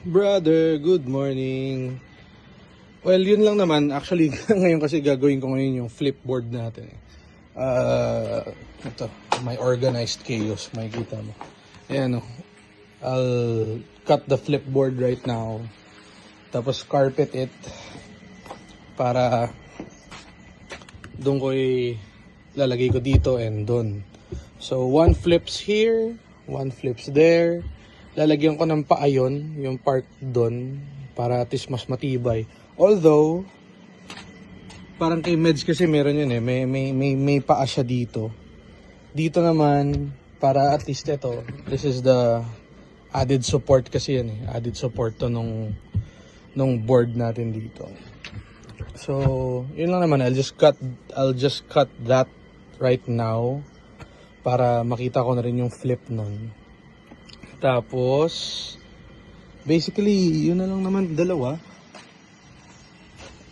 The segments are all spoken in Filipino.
Brother, good morning. Well, yun lang naman. Actually, ngayon kasi gagawin ko ngayon yung flipboard natin. Ito, my organized chaos. Makikita mo. Ayan o. I'll cut the flipboard right now. Tapos carpet it. Para doon ko lalagay ko dito and doon. So, one flips here. One flips there. Lalagyan ko ng paayon, yung part doon, para at least mas matibay. Although, parang kay Meds kasi meron yun eh, may paa siya dito. Dito naman, para at least ito, this is the added support kasi yan eh. Added support to nung board natin dito. So, yun lang naman, I'll just cut that right now para makita ko na rin yung flip nun. Tapos, basically, yun na lang naman, dalawa.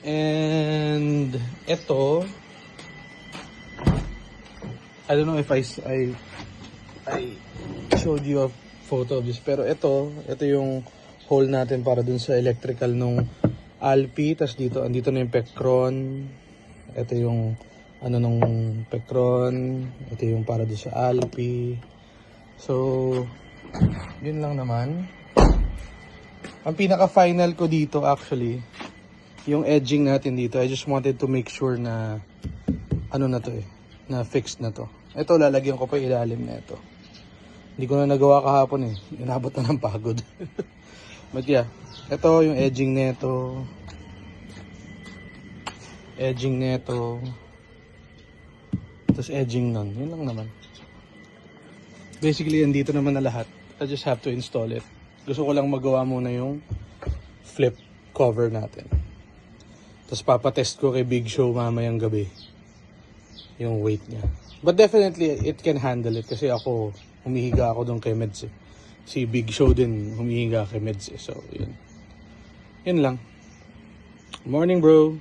And, ito, I don't know if I showed you a photo of this, pero ito yung hole natin para dun sa electrical nung Alpi. Tas dito, andito na yung Pecron. Ito yung, nung Pecron. Ito yung para dun sa Alpi. So, yun lang naman. Ang pinaka-final ko dito actually, yung edging natin dito, I just wanted to make sure na na to eh, na fixed na to. Ito, lalagyan ko pa ilalim na ito. Hindi ko na nagawa kahapon eh. Inabot na ng pagod. But yeah, ito yung edging neto. Edging neto. Tapos edging nun. Yun lang naman. Basically, andito naman na lahat. I just have to install it. Gusto ko lang magawa muna yung flip cover natin. Tapos papatest ko kay Big Show mamayang gabi yung weight niya. But definitely, it can handle it. Kasi ako, humihiga ako doon kay Meds eh. Si Big Show din humihiga kay Meds eh. So, yun. Yun lang. Morning, bro.